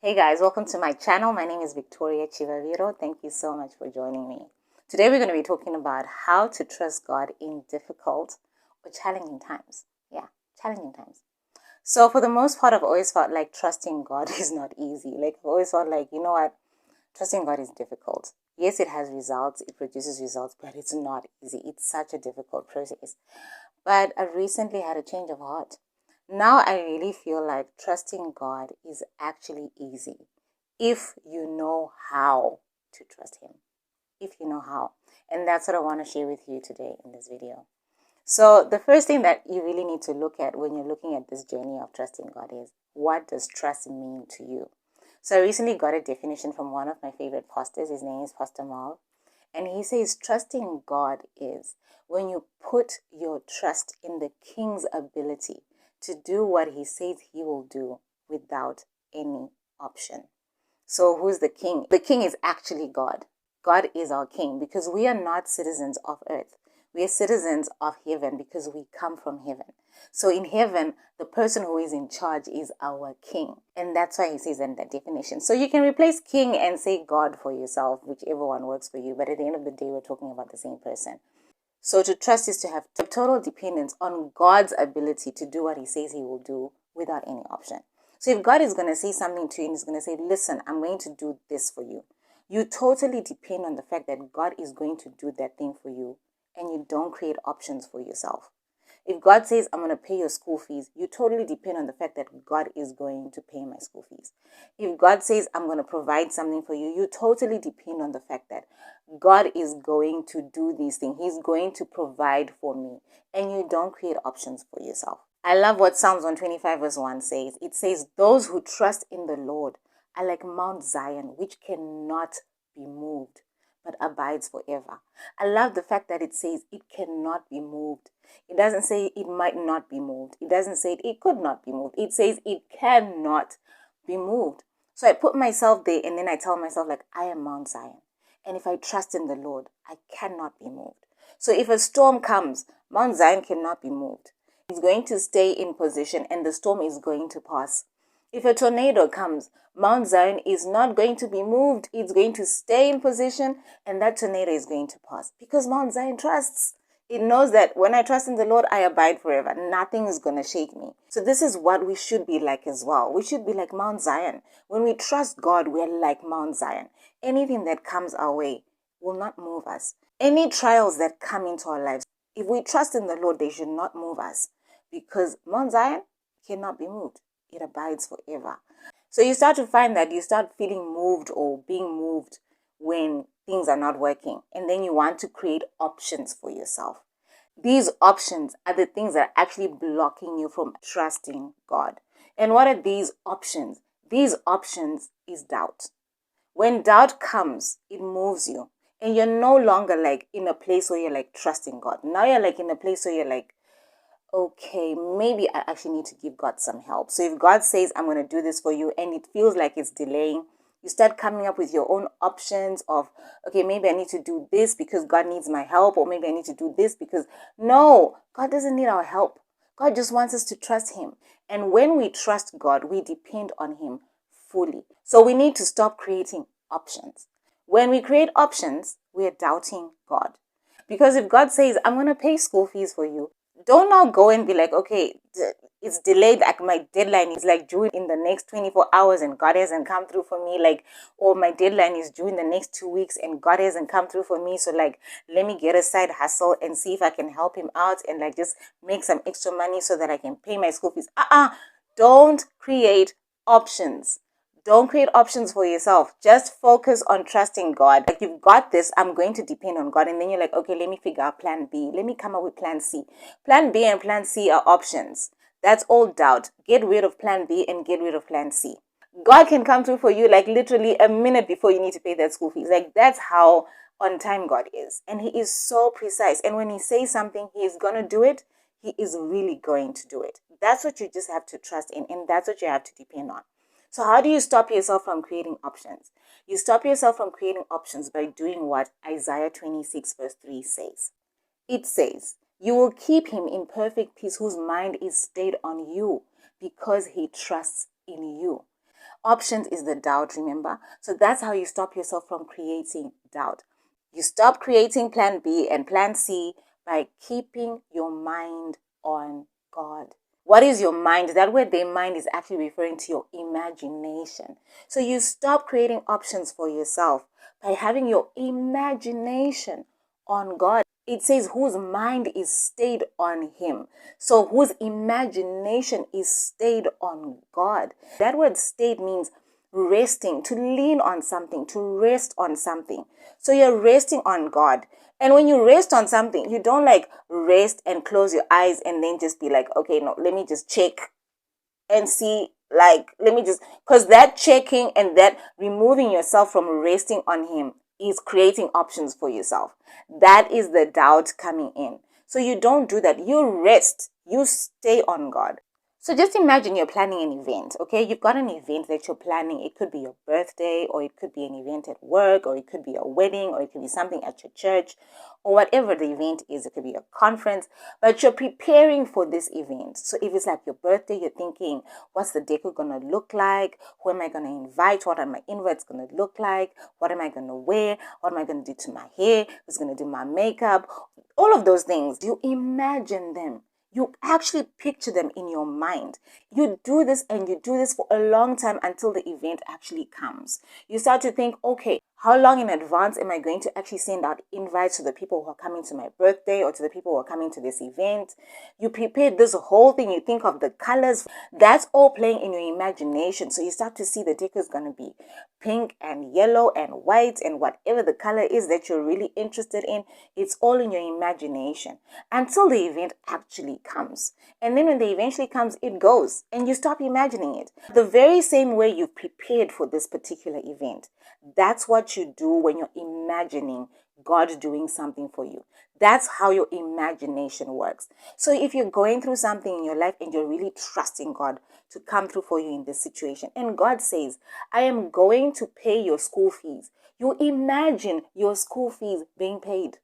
Hey guys, welcome to my channel. My name is Chivaviro. Thank you so much for joining me. Today we're going to be talking about how to trust God in difficult or challenging times. Yeah, challenging times. So for the most part, I've always felt like trusting God is not easy. Like I've always felt like, you know what, trusting God is difficult. Yes, it has results, it produces results, but it's not easy. It's such a difficult process. But I recently had a change of heart. Now I really feel like trusting God is actually easy if you know how to trust Him. If you know how. And that's what I want to share with you today in this video. So the first thing that you really need to look at when you're looking at this journey of trusting God is, what does trust mean to you? So I recently got a definition from one of my favorite pastors. His name is Pastor Mal. And he says trusting God is when you put your trust in the King's ability to do what he says he will do without any option. So who's the king? The king is actually God. God is our king because we are not citizens of earth. We are citizens of heaven because we come from heaven. So in heaven, the person who is in charge is our king. And that's why he says in that definition. So you can replace king and say God for yourself, whichever one works for you. But at the end of the day, we're talking about the same person. So to trust is to have total dependence on God's ability to do what he says he will do without any option. So if God is going to say something to you and he's going to say, listen, I'm going to do this for you, you totally depend on the fact that God is going to do that thing for you, and you don't create options for yourself. If God says, I'm going to pay your school fees, you totally depend on the fact that God is going to pay my school fees. If God says, I'm going to provide something for you, you totally depend on the fact that God is going to do these things. He's going to provide for me. And you don't create options for yourself. I love what Psalms 125 verse 1 says. It says, those who trust in the Lord are like Mount Zion, which cannot be moved, but abides forever. I love the fact that it says it cannot be moved. It doesn't say it might not be moved. It doesn't say it could not be moved. It says it cannot be moved. So I put myself there and then I tell myself, like, I am Mount Zion. And if I trust in the Lord, I cannot be moved. So if a storm comes, Mount Zion cannot be moved. It's going to stay in position and the storm is going to pass. If a tornado comes, Mount Zion is not going to be moved. It's going to stay in position and that tornado is going to pass. Because Mount Zion trusts. It knows that when I trust in the Lord, I abide forever. Nothing is going to shake me. So this is what we should be like as well. We should be like Mount Zion. When we trust God, we're like Mount Zion. Anything that comes our way will not move us. Any trials that come into our lives, if we trust in the Lord, they should not move us. Because Mount Zion cannot be moved. It abides forever. So you start to find that you start feeling moved or being moved when things are not working. And then you want to create options for yourself. These options are the things that are actually blocking you from trusting God. And what are these options? These options is doubt. When doubt comes, it moves you. And you're no longer like in a place where you're like trusting God. Now you're like in a place where you're like, okay, maybe I actually need to give God some help. So if God says, I'm going to do this for you, and it feels like it's delaying, you start coming up with your own options of, okay, maybe I need to do this because God needs my help, or maybe I need to do this because, no, God doesn't need our help. God just wants us to trust Him. And when we trust God, we depend on Him fully. So we need to stop creating options. When we create options, we are doubting God. Because if God says, I'm going to pay school fees for you, don't now go and be like, okay, it's delayed, like my deadline is like due in the next 24 hours and God hasn't come through for me, like, or my deadline is due in the next 2 weeks and God hasn't come through for me, so like, let me get a side hustle and see if I can help him out and like just make some extra money so that I can pay my school fees. Don't create options. Don't create options for yourself. Just focus on trusting God. Like, you've got this, I'm going to depend on God. And then you're like, okay, let me figure out plan B. Let me come up with plan C. Plan B and plan C are options. That's all doubt. Get rid of plan B and get rid of plan C. God can come through for you like literally a minute before you need to pay that school fees. Like, that's how on time God is. And He is so precise. And when He says something, He is going to do it. He is really going to do it. That's what you just have to trust in. And that's what you have to depend on. So how do you stop yourself from creating options? You stop yourself from creating options by doing what Isaiah 26 verse 3 says. It says, you will keep him in perfect peace whose mind is stayed on you because he trusts in you. Options is the doubt, remember? So that's how you stop yourself from creating doubt. You stop creating plan B and plan C by keeping your mind on God. What is your mind? That word, their mind, is actually referring to your imagination. So you stop creating options for yourself by having your imagination on God. It says whose mind is stayed on him. So whose imagination is stayed on God. That word stayed means resting, to lean on something, to rest on something. So you're resting on God. And when you rest on something, you don't like rest and close your eyes and then just be like, okay, no, let me just check and see, like, let me just, because that checking and that removing yourself from resting on him is creating options for yourself. That is the doubt coming in. So you don't do that. You rest. You stay on God. So just imagine you're planning an event, okay? You've got an event that you're planning. It could be your birthday, or it could be an event at work, or it could be a wedding, or it could be something at your church, or whatever the event is. It could be a conference, but you're preparing for this event. So if it's like your birthday, you're thinking, what's the decor going to look like? Who am I going to invite? What are my invites going to look like? What am I going to wear? What am I going to do to my hair? Who's going to do my makeup? All of those things, you imagine them. You actually picture them in your mind. You do this and you do this for a long time until the event actually comes. You start to think, okay, how long in advance am I going to actually send out invites to the people who are coming to my birthday or to the people who are coming to this event? You prepare this whole thing. You think of the colors. That's all playing in your imagination. So you start to see the decor is going to be pink and yellow and white and whatever the color is that you're really interested in. It's all in your imagination until the event actually comes. And then when the eventually comes, it goes and you stop imagining it. The very same way you've prepared for this particular event, that's what you do when you're imagining God doing something for you. That's how your imagination works. So if you're going through something in your life and you're really trusting God to come through for you in this situation, and God says, I am going to pay your school fees. You imagine your school fees being paid.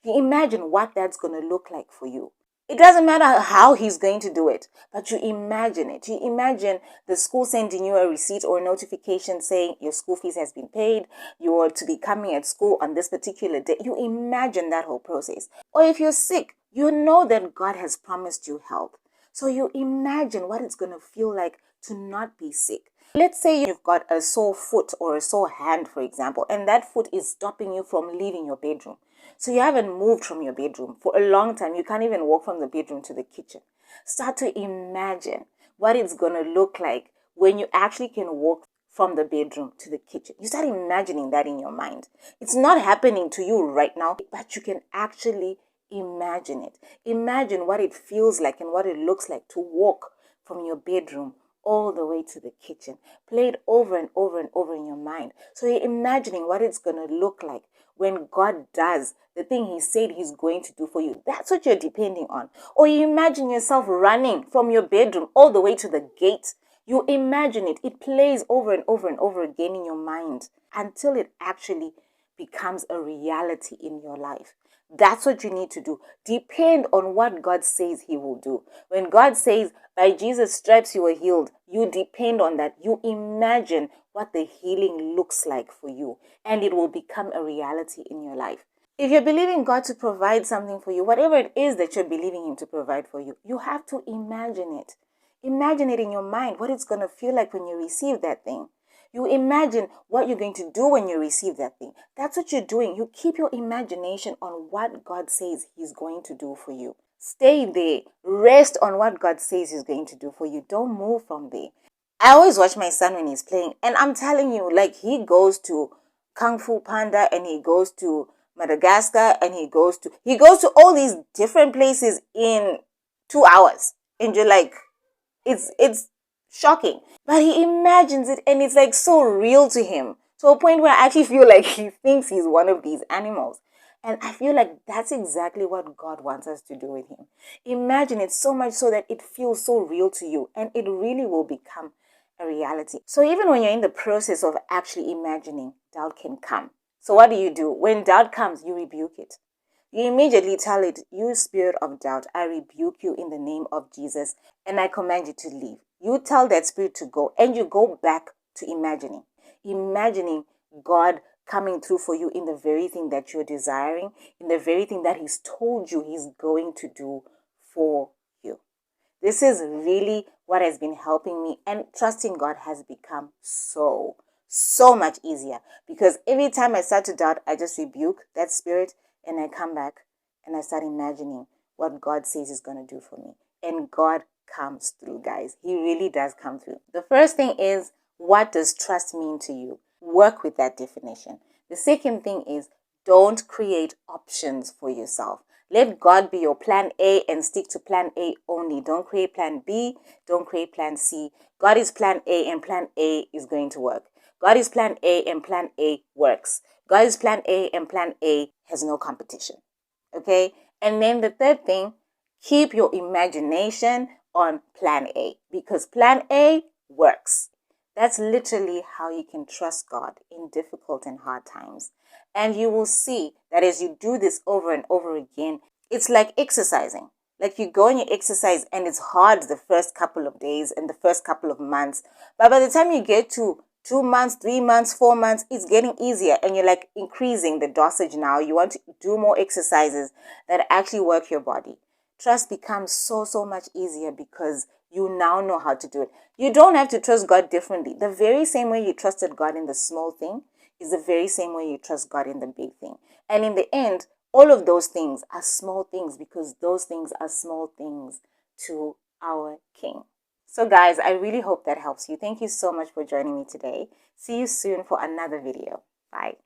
You imagine what that's going to look like for you. It doesn't matter how he's going to do it, but you imagine it. You imagine the school sending you a receipt or a notification saying your school fees has been paid, you're to be coming at school on this particular day. You imagine that whole process. Or if you're sick, you know that God has promised you health. So you imagine what it's going to feel like to not be sick. Let's say you've got a sore foot or a sore hand, for example, and that foot is stopping you from leaving your bedroom. So you haven't moved from your bedroom for a long time. You can't even walk from the bedroom to the kitchen. Start to imagine what it's going to look like when you actually can walk from the bedroom to the kitchen. You start imagining that in your mind. It's not happening to you right now, but you can actually imagine it. Imagine what it feels like and what it looks like to walk from your bedroom all the way to the kitchen. Play it over and over and over in your mind. So you're imagining what it's going to look like when God does the thing he said he's going to do for you. That's what you're depending on. Or you imagine yourself running from your bedroom all the way to the gate. You imagine it. It plays over and over and over again in your mind until it actually becomes a reality in your life. That's what you need to do. Depend on what God says he will do. When God says, by Jesus' stripes you were healed, you depend on that. You imagine what the healing looks like for you, and it will become a reality in your life. If you're believing God to provide something for you, whatever it is that you're believing him to provide for you, you have to imagine it. Imagine it in your mind, what it's going to feel like when you receive that thing. You imagine what you're going to do when you receive that thing. That's what you're doing. You keep your imagination on what God says he's going to do for you. Stay there. Rest on what God says he's going to do for you. Don't move from there. I always watch my son when he's playing, and I'm telling you, like, he goes to Kung Fu Panda and he goes to Madagascar and he goes to all these different places in 2 hours. And you're like, it's shocking. But he imagines it and it's like so real to him, to a point where I actually feel like he thinks he's one of these animals. And I feel like that's exactly what God wants us to do with him. Imagine it so much so that it feels so real to you, and it really will become a reality. So even when you're in the process of actually imagining, doubt can come. So what do? When doubt comes, you rebuke it. You immediately tell it, you spirit of doubt, I rebuke you in the name of Jesus, and I command you to leave. You tell that spirit to go, and you go back to imagining God coming through for you in the very thing that you're desiring, in the very thing that He's told you He's going to do for you. This is really what has been helping me, and trusting God has become so much easier, because every time I start to doubt, I just rebuke that spirit and I come back and I start imagining what God says He's going to do for me. And God comes through, guys. He really does come through. The first thing is, what does trust mean to you? Work with that definition. The second thing is, don't create options for yourself. Let God be your plan A and stick to plan A only. Don't create plan B. Don't create plan C. God is plan A and plan A is going to work. God is plan A and plan A works. God is plan A and plan A has no competition. Okay? And then the third thing, keep your imagination on plan A, because plan A works. That's literally how you can trust God in difficult and hard times. And you will see that as you do this over and over again, it's like exercising. Like you go and you exercise and it's hard the first couple of days and the first couple of months. But by the time you get to 2 months, 3 months, 4 months, it's getting easier. And you're like increasing the dosage now. You want to do more exercises that actually work your body. Trust becomes so much easier because you now know how to do it. You don't have to trust God differently. The very same way you trusted God in the small thing is the very same way you trust God in the big thing. And in the end, all of those things are small things, because those things are small things to our King. So guys, I really hope that helps you. Thank you so much for joining me today. See you soon for another video. Bye.